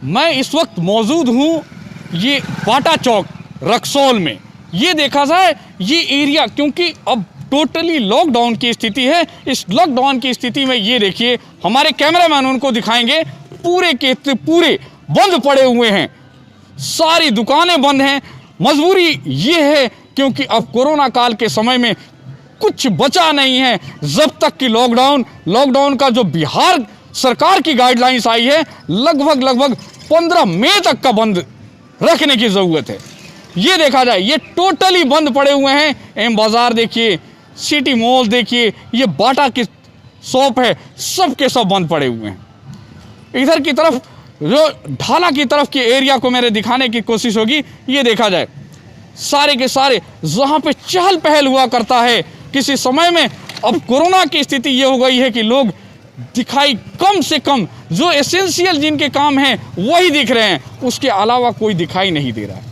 मैं इस वक्त मौजूद हूँ ये बाटा चौक रक्सौल में। ये देखा जाए ये एरिया, क्योंकि अब टोटली लॉकडाउन की स्थिति है। इस लॉकडाउन की स्थिति में ये देखिए, हमारे कैमरामैन उनको दिखाएंगे, पूरे के पूरे बंद पड़े हुए हैं, सारी दुकानें बंद हैं। मजबूरी ये है क्योंकि अब कोरोना काल के समय में कुछ बचा नहीं है। जब तक कि लॉकडाउन का जो बिहार सरकार की गाइडलाइंस आई है, लगभग 15 मई तक का बंद रखने की ज़रूरत है। ये देखा जाए ये टोटली बंद पड़े हुए हैं। एम बाज़ार देखिए, सिटी मॉल देखिए, ये बाटा की शॉप है, सब के सब बंद पड़े हुए हैं। इधर की तरफ जो ढाला की तरफ के एरिया को मेरे दिखाने की कोशिश होगी। ये देखा जाए सारे के सारे जहाँ पे चहल पहल हुआ करता है किसी समय में, अब कोरोना की स्थिति ये हो गई है कि लोग दिखाई कम से कम, जो एसेंशियल जिनके काम हैं वही दिख रहे हैं, उसके अलावा कोई दिखाई नहीं दे रहा है।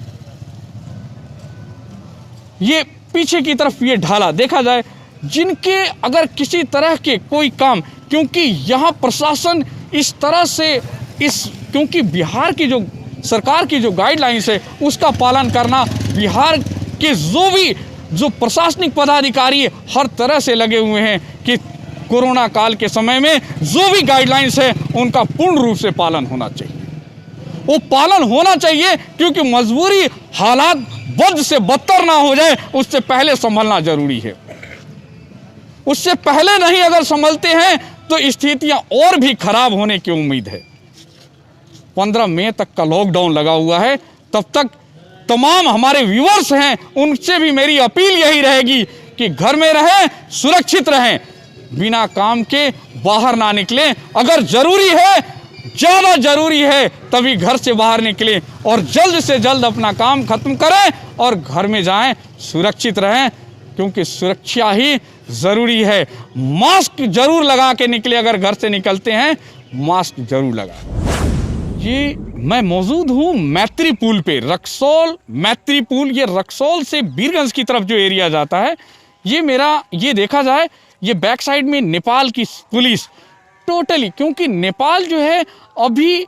ये पीछे की तरफ ये ढाला देखा जाए, जिनके अगर किसी तरह के कोई काम, क्योंकि यहाँ प्रशासन इस तरह से क्योंकि बिहार की जो सरकार की जो गाइडलाइंस है उसका पालन करना, बिहार के जो प्रशासनिक पदाधिकारी हर तरह से लगे हुए हैं कि कोरोना काल के समय में जो भी गाइडलाइंस है उनका पूर्ण रूप से पालन होना चाहिए। वो पालन होना चाहिए क्योंकि मजबूरी, हालात बद से बदतर ना हो जाए, उससे पहले संभलना जरूरी है। उससे पहले नहीं अगर संभलते हैं तो स्थितियां और भी खराब होने की उम्मीद है। 15 मई तक का लॉकडाउन लगा हुआ है। तब तक तमाम हमारे व्यूअर्स हैं, उनसे भी मेरी अपील यही रहेगी कि घर में रहें, सुरक्षित रहें, बिना काम के बाहर ना निकलें। अगर जरूरी है, ज़्यादा जरूरी है, तभी घर से बाहर निकलें और जल्द से जल्द अपना काम खत्म करें और घर में जाएं, सुरक्षित रहें, क्योंकि सुरक्षा ही ज़रूरी है। मास्क जरूर लगा के निकले, अगर घर से निकलते हैं मास्क जरूर लगा। ये मैं मौजूद हूँ मैत्री पुल पे, रक्सौल मैत्री पुल। ये रक्सौल से बीरगंज की तरफ जो एरिया जाता है, ये देखा जाए ये बैक साइड में नेपाल की पुलिस टोटली, क्योंकि नेपाल जो है अभी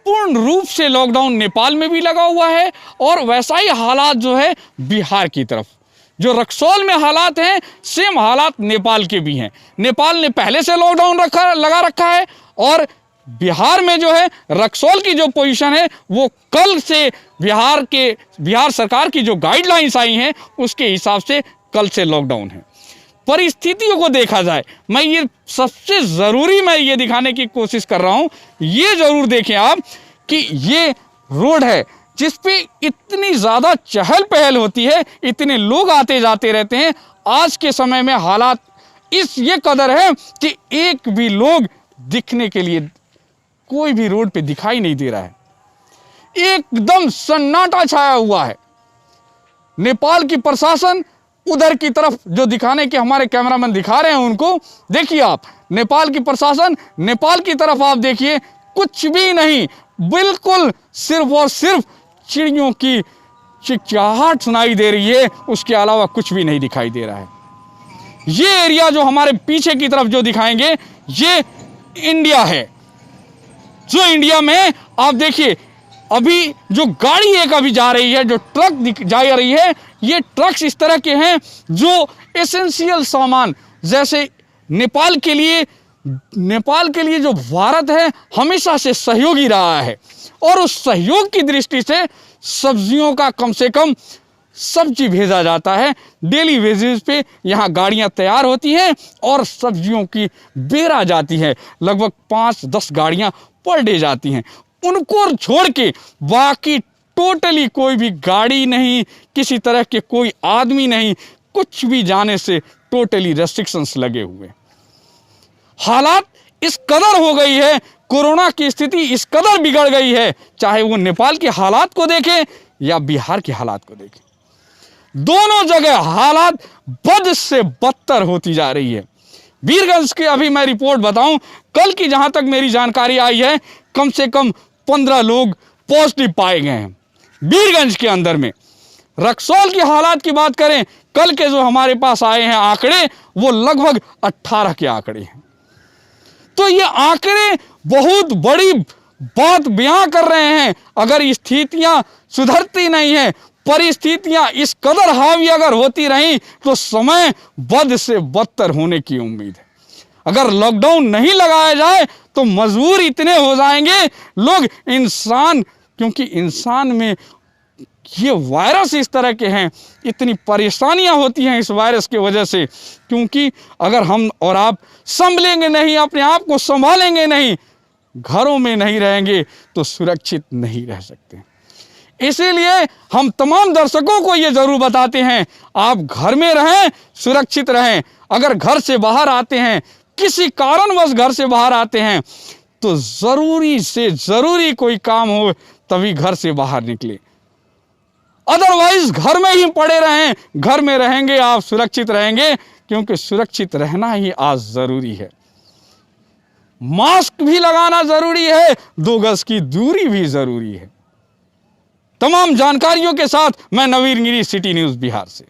पूर्ण रूप से लॉकडाउन नेपाल में भी लगा हुआ है और वैसा ही हालात जो है बिहार की तरफ, जो रक्सौल में हालात हैं सेम हालात नेपाल के भी हैं। नेपाल ने पहले से लॉकडाउन लगा रखा है और बिहार में जो है रक्सौल की जो पोजीशन है वो कल से बिहार सरकार की जो गाइडलाइंस आई हैं उसके हिसाब से कल से लॉकडाउन है। परिस्थितियों को देखा जाए, मैं ये सबसे ज़रूरी मैं ये दिखाने की कोशिश कर रहा हूँ, ये ज़रूर देखें आप कि ये रोड है जिस पे इतनी ज़्यादा चहल पहल होती है, इतने लोग आते जाते रहते हैं। आज के समय में हालात ये कदर है कि एक भी लोग दिखने के लिए कोई भी रोड पे दिखाई नहीं दे रहा है, एकदम सन्नाटा छाया हुआ है। नेपाल की प्रशासन उधर की तरफ जो दिखाने के हमारे कैमरामैन दिखा रहे हैं उनको देखिए आप, नेपाल की प्रशासन नेपाल की तरफ आप देखिए, कुछ भी नहीं, बिल्कुल सिर्फ और सिर्फ चिड़ियों की चिहचहाहट सुनाई दे रही है, उसके अलावा कुछ भी नहीं दिखाई दे रहा है। ये एरिया जो हमारे पीछे की तरफ जो दिखाएंगे ये इंडिया है, जो इंडिया में आप देखिए अभी जो गाड़ी एक अभी जा रही है, जो ट्रक जा रही है, ये ट्रक्स इस तरह के हैं जो एसेंशियल सामान, जैसे नेपाल के लिए जो भारत है हमेशा से सहयोगी रहा है और उस सहयोग की दृष्टि से सब्जियों का कम से कम सब्जी भेजा जाता है। डेली बेसिस पे यहाँ गाड़ियाँ तैयार होती हैं और सब्जियों की बेरा जाती है, लगभग 5-10 गाड़ियाँ पर डे जाती हैं। उनको छोड़ के बाकी टोटली कोई भी गाड़ी नहीं, किसी तरह के कोई आदमी नहीं, कुछ भी जाने से टोटली रेस्ट्रिक्शंस लगे हुए। हालात इस कदर हो गई है, कोरोना की स्थिति इस कदर बिगड़ गई है, चाहे वो नेपाल के हालात को देखें या बिहार के हालात को देखें, दोनों जगह हालात बद से बदतर होती जा रही है। बीरगंज के अभी मैं रिपोर्ट बताऊं, कल की जहां तक मेरी जानकारी आई है, कम से कम 15 लोग पॉजिटिव पाए गए हैं बीरगंज के अंदर में। रक्सौल की हालात की बात करें, कल के जो हमारे पास आए हैं आंकड़े, वो लगभग 18 के आंकड़े हैं। तो ये आंकड़े बहुत बड़ी बात बयां कर रहे हैं। अगर स्थितियां सुधरती नहीं है, परिस्थितियां इस कदर हावी अगर होती रहीं तो समय बद से बदतर होने की उम्मीद है। अगर लॉकडाउन नहीं लगाया जाए तो मजबूर इतने हो जाएंगे लोग, इंसान, क्योंकि इंसान में ये वायरस इस तरह के हैं, इतनी परेशानियां होती हैं इस वायरस की वजह से, क्योंकि अगर हम और आप संभलेंगे नहीं, अपने आप को संभालेंगे नहीं, घरों में नहीं रहेंगे तो सुरक्षित नहीं रह सकते। इसीलिए हम तमाम दर्शकों को ये जरूर बताते हैं, आप घर में रहें, सुरक्षित रहें। अगर घर से बाहर आते हैं, किसी कारणवश घर से बाहर आते हैं, तो जरूरी से जरूरी कोई काम हो तभी घर से बाहर निकले, अदरवाइज घर में ही पड़े रहें। घर में रहेंगे आप सुरक्षित रहेंगे, क्योंकि सुरक्षित रहना ही आज जरूरी है। मास्क भी लगाना जरूरी है, 2 गज की दूरी भी जरूरी है। तमाम जानकारियों के साथ मैं नवीन गिरी, सिटी न्यूज़ बिहार से।